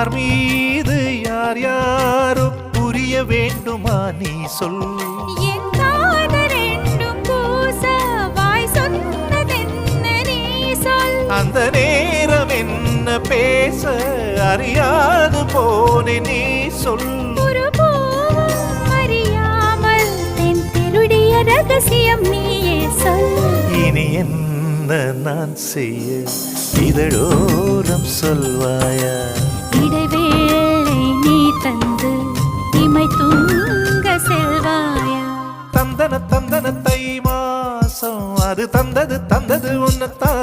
யார் மீது யார் யாரோ புரிய வேண்டுமா நீ சொல். என் காதல் ரெண்டும் பூச வாய் சொன்னதென்ன நீ சொல். அந்த நேரம் என்ன பேச அறியாது போனே நீ சொல். ஒரு பூவும் அறியாமல் தென் திருடிய ரகசியம் நீயே சொல். இனி என்ன நான் செய்ய இதழோரம் சொல்வாயா. இடைவேளை நீ தந்து இமை தூங்க செல்வாயா. தந்தன தந்தன தை மாசம் அது தந்தது தந்தது உன்னத்தான்.